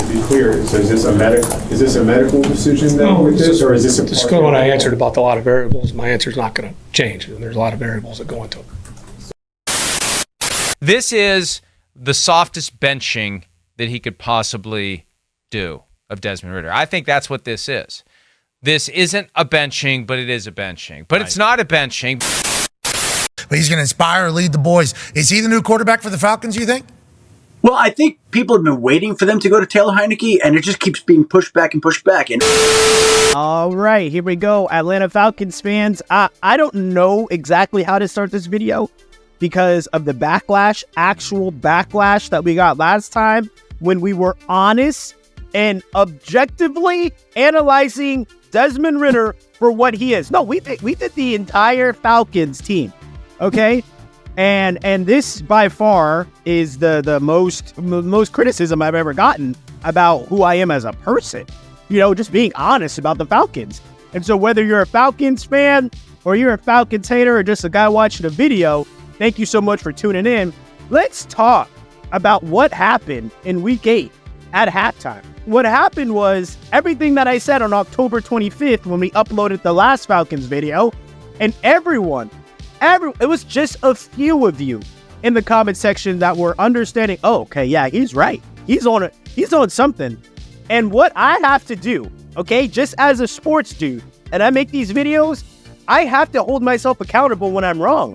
to be clear, so is this a medical decision then with this, or is this a... Just go when I answered about a lot of variables, my answer's not going to change, and there's a lot of variables that go into it. This is the softest benching that he could possibly do of Desmond Ridder. I think that's what this is. This isn't a benching, but it is a benching. But It's not a benching. But he's going to inspire or lead the boys. Is he the new quarterback for the Falcons, you think? Well, I think people have been waiting for them to go to Taylor Heineke, and it just keeps being pushed back and pushed back. And all right, here we go. Atlanta Falcons fans, I don't know exactly how to start this video because of the actual backlash that we got last time when we were honest and objectively analyzing Desmond Ridder for what he is. No, we did the entire Falcons team, okay? And this by far is the most criticism I've ever gotten about who I am as a person. You know, just being honest about the Falcons. And so whether you're a Falcons fan or you're a Falcons hater or just a guy watching a video, thank you so much for tuning in. Let's talk about what happened in Week 8 at halftime. What happened was everything that I said on October 25th when we uploaded the last Falcons video, and it was just a few of you in the comment section that were understanding, oh, okay, yeah, he's right. He's on something. And what I have to do, okay, just as a sports dude, and I make these videos, I have to hold myself accountable when I'm wrong,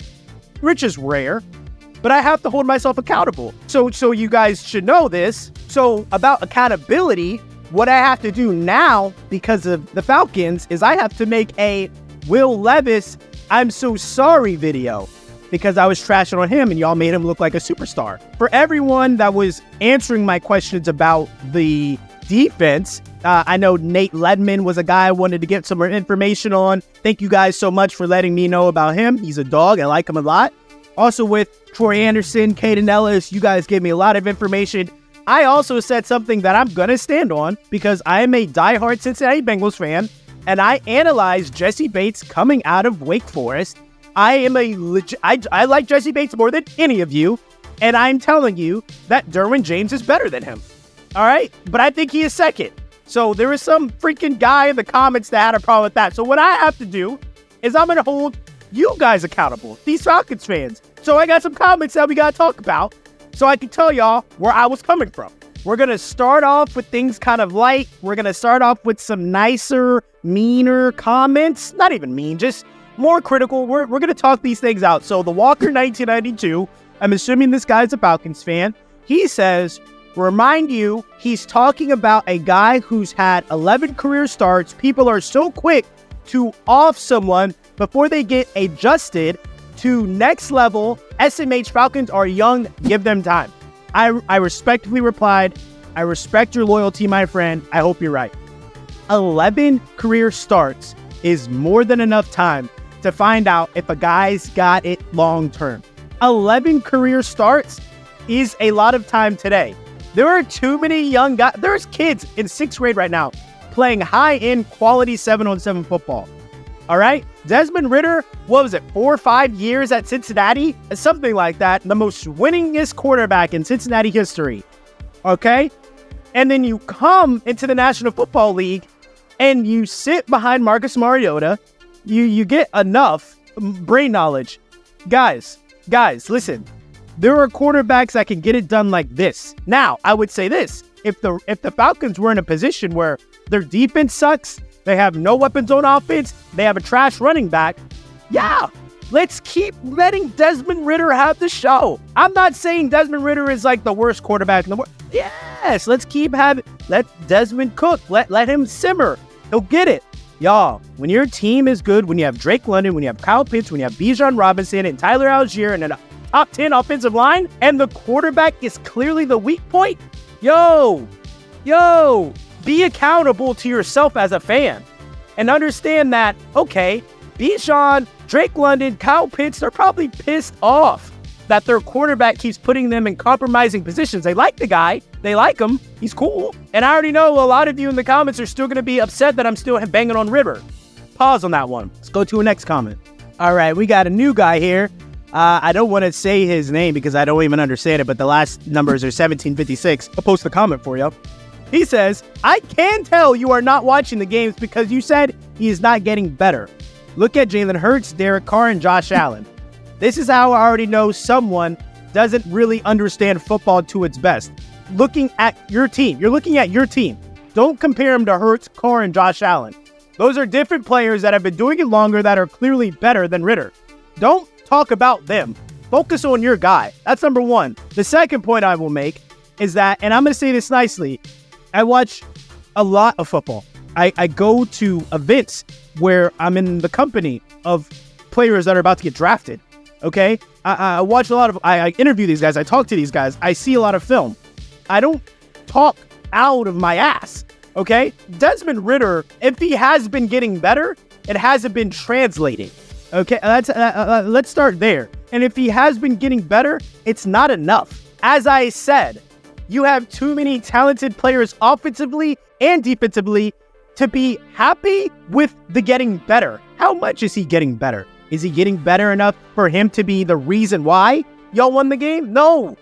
which is rare, but I have to hold myself accountable. So you guys should know this. So about accountability, what I have to do now because of the Falcons is I have to make a Will Levis I'm so sorry video because I was trashing on him and y'all made him look like a superstar. For everyone that was answering my questions about the defense, I know Nate Ledman was a guy I wanted to get some more information on. Thank you guys so much for letting me know about him. He's a dog. I like him a lot. Also with Troy Anderson, Caden Ellis, you guys gave me a lot of information. I also said something that I'm going to stand on because I am a diehard Cincinnati Bengals fan, and I analyzed Jesse Bates coming out of Wake Forest. I like Jesse Bates more than any of you, and I'm telling you that Derwin James is better than him. All right? But I think he is second. So there is some freaking guy in the comments that had a problem with that. So what I have to do is I'm going to hold you guys accountable, these Falcons fans. So I got some comments that we got to talk about so I can tell y'all where I was coming from. We're going to start off with things kind of light. We're going to start off with some nicer, meaner comments. Not even mean, just more critical. We're going to talk these things out. So the Walker 1992, I'm assuming this guy's a Falcons fan. He says, remind you, he's talking about a guy who's had 11 career starts. People are so quick to off someone before they get adjusted to next level. SMH Falcons are young. Give them time. I respectfully replied, I respect your loyalty, my friend. I hope you're right. 11 career starts is more than enough time to find out if a guy's got it long term. 11 career starts is a lot of time today. There are too many young guys. There's kids in 6th grade right now playing high-end quality 7-on-7 football. All right? Desmond Ridder, what was it, 4 or 5 years at Cincinnati? Something like that. The most winningest quarterback in Cincinnati history. Okay? And then you come into the National Football League and you sit behind Marcus Mariota. You get enough brain knowledge. Guys, listen. There are quarterbacks that can get it done like this. Now, I would say this. If the Falcons were in a position where their defense sucks, they have no weapons on offense, they have a trash running back, yeah, let's keep letting Desmond Ridder have the show. I'm not saying Desmond Ridder is like the worst quarterback in the world. Yes, let Desmond cook. Let him simmer. He'll get it. Y'all, when your team is good, when you have Drake London, when you have Kyle Pitts, when you have Bijan Robinson and Tyler Algier and a top 10 offensive line, and the quarterback is clearly the weak point, yo, be accountable to yourself as a fan and understand that, okay, Bijan, Drake London, Kyle Pitts, they're probably pissed off that their quarterback keeps putting them in compromising positions. They like the guy. They like him. He's cool. And I already know a lot of you in the comments are still going to be upset that I'm still banging on Ridder. Pause on that one. Let's go to a next comment. All right, we got a new guy here. I don't want to say his name because I don't even understand it, but the last numbers are 1756. I'll post the comment for you. He says, I can tell you are not watching the games because you said he is not getting better. Look at Jalen Hurts, Derek Carr, and Josh Allen. This is how I already know someone doesn't really understand football to its best. Looking at your team. You're looking at your team. Don't compare him to Hurts, Carr, and Josh Allen. Those are different players that have been doing it longer that are clearly better than Ridder. Don't talk about them. Focus on your guy. That's number one. The second point I will make is that, and I'm going to say this nicely, I watch a lot of football. I go to events where I'm in the company of players that are about to get drafted. Okay? I watch a lot of, I interview these guys. I talk to these guys. I see a lot of film. I don't talk out of my ass. Okay? Desmond Ridder, if he has been getting better, it hasn't been translating. Okay? Let's start there. And if he has been getting better, it's not enough. As I said, you have too many talented players offensively and defensively to be happy with the getting better. How much is he getting better? Is he getting better enough for him to be the reason why y'all won the game? No.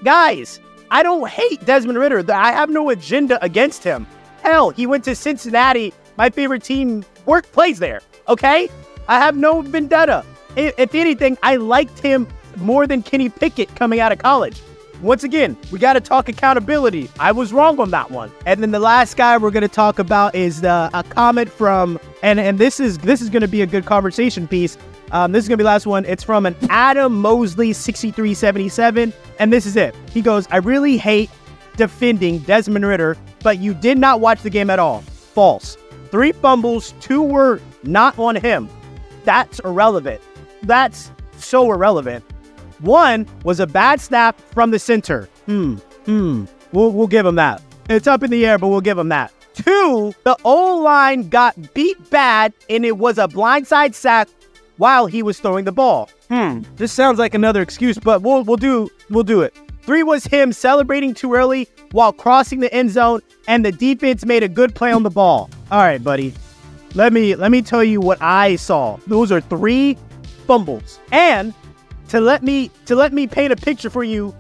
Guys, I don't hate Desmond Ridder. I have no agenda against him. Hell, he went to Cincinnati. My favorite team plays there. Okay? I have no vendetta. If anything, I liked him more than Kenny Pickett coming out of college. Once again, we got to talk accountability. I was wrong on that one. And then the last guy we're going to talk about is a comment from, and this is going to be a good conversation piece. This is going to be the last one. It's from an Adam Mosley 6377, and this is it. He goes, I really hate defending Desmond Ridder, but you did not watch the game at all. False. 3 fumbles, 2 were not on him. That's irrelevant. That's so irrelevant. 1 was a bad snap from the center. We'll give him that. It's up in the air, but we'll give him that. 2, the O-line got beat bad, and it was a blindside sack while he was throwing the ball. This sounds like another excuse, but we'll do it. 3 was him celebrating too early while crossing the end zone, and the defense made a good play on the ball. All right, buddy. Let me tell you what I saw. Those are 3 fumbles. And to let me paint a picture for you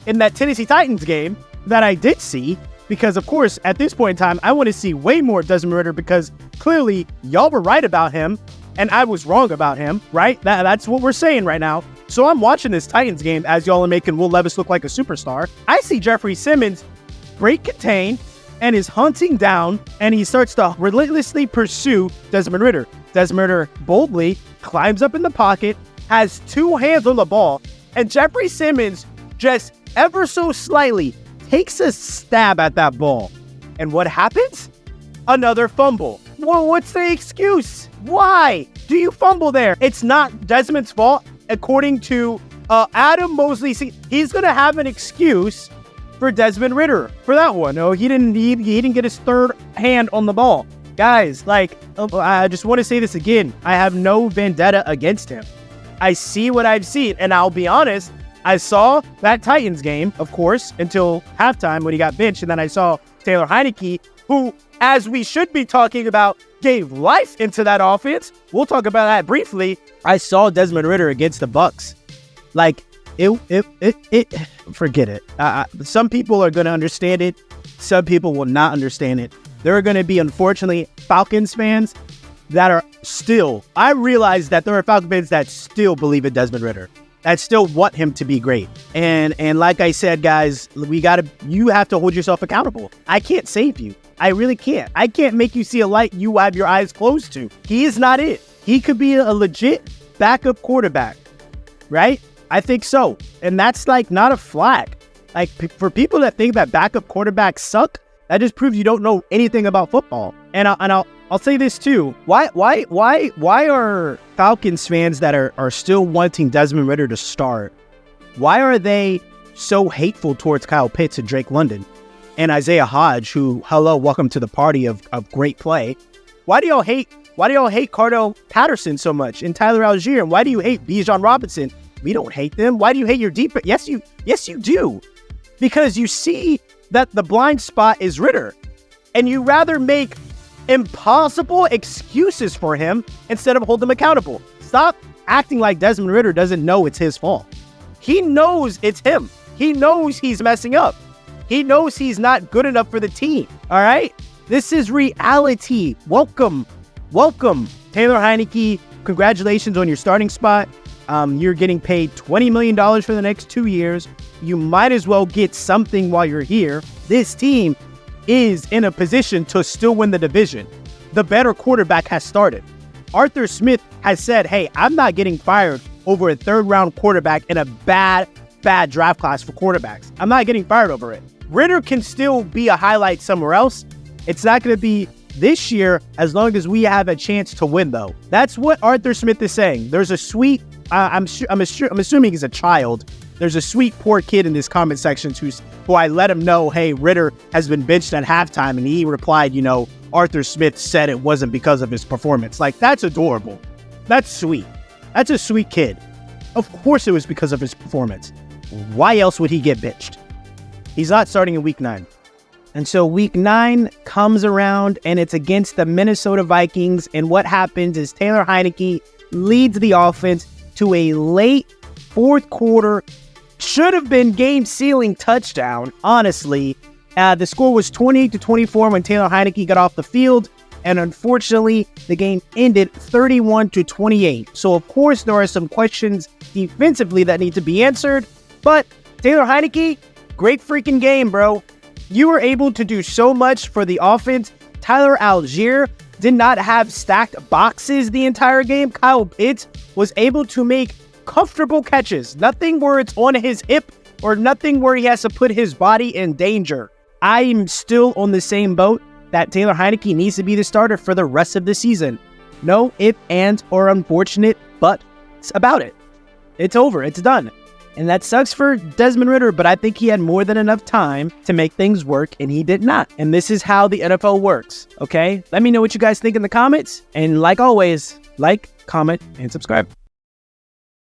in that Tennessee Titans game that I did see, because of course at this point in time I want to see way more Desmond Ridder, because clearly y'all were right about him and I was wrong about him, right? That's what we're saying right now. So I'm watching this Titans game as y'all are making Will Levis look like a superstar. I see Jeffrey Simmons break contain and is hunting down, and he starts to relentlessly pursue Desmond Ridder. Desmond Ridder boldly climbs up in the pocket, has 2 hands on the ball, and Jeffrey Simmons just ever so slightly takes a stab at that ball. And what happens? Another fumble. Well, what's the excuse? Why do you fumble there? It's not Desmond's fault. According to Adam Mosley, he's going to have an excuse for Desmond Ridder for that one. No, he didn't get his 3rd hand on the ball. Guys, I just want to say this again. I have no vendetta against him. I see what I've seen, and I'll be honest, I saw that Titans game, of course, until halftime when he got benched, and then I saw Taylor Heineke, who, as we should be talking about, gave life into that offense. We'll talk about that briefly. I saw Desmond Ridder against the Bucs. Forget it. Some people are going to understand it. Some people will not understand it. There are going to be, unfortunately, Falcons fans that are still, I realize that there are Falcons fans that still believe in Desmond Ridder, that still want him to be great. And like I said, guys, you have to hold yourself accountable. I can't save you. I really can't. I can't make you see a light you have your eyes closed to. He is not it. He could be a legit backup quarterback, right? I think so. And that's not a flag. For people that think that backup quarterbacks suck, that just proves you don't know anything about football. And I'll say this too. Why are Falcons fans that are still wanting Desmond Ridder to start? Why are they so hateful towards Kyle Pitts and Drake London and Isaiah Hodge, who, hello, welcome to the party of great play? Why do y'all hate Cardell Patterson so much and Tyler Algier? And why do you hate Bijan Robinson? We don't hate them. Why do you hate your defense? Yes, you do. Because you see that the blind spot is Ridder, and you rather make impossible excuses for him instead of hold him accountable. Stop acting like Desmond Ridder doesn't know it's his fault. He knows it's him. He knows he's messing up. He knows he's not good enough for the team. All right? This is reality. Welcome. Taylor Heineke, congratulations on your starting spot. You're getting paid $20 million for the next 2 years. You might as well get something while you're here. This team is in a position to still win the division. The better quarterback has started. Arthur Smith has said, hey, I'm not getting fired over a third-round quarterback in a bad draft class for quarterbacks. I'm not getting fired over it. Ridder can still be a highlight somewhere else. It's not going to be this year as long as we have a chance to win, though. That's what Arthur Smith is saying. There's a sweet, I'm assuming he's a child. There's a sweet poor kid in this comment section who I let him know, hey, Ridder has been benched at halftime, and he replied, Arthur Smith said it wasn't because of his performance. Like, that's adorable. That's sweet. That's a sweet kid. Of course it was because of his performance. Why else would he get benched? He's not starting in week 9. And so week 9 comes around, and it's against the Minnesota Vikings. And what happens is Taylor Heineke leads the offense to a late fourth quarter, should have been game-sealing touchdown, honestly. The score was 28-24 when Taylor Heineke got off the field. And unfortunately, the game ended 31-28. So, of course, there are some questions defensively that need to be answered. But Taylor Heineke, great freaking game, bro. You were able to do so much for the offense. Tyler Algier did not have stacked boxes the entire game. Kyle Pitts was able to make comfortable catches. Nothing where it's on his hip or nothing where he has to put his body in danger. I'm still on the same boat that Taylor Heineke needs to be the starter for the rest of the season. No if, ands, or unfortunate buts about it. It's over. It's done. And that sucks for Desmond Ridder, but I think he had more than enough time to make things work, and he did not. And this is how the NFL works, okay? Let me know what you guys think in the comments. And like always, like, comment, and subscribe.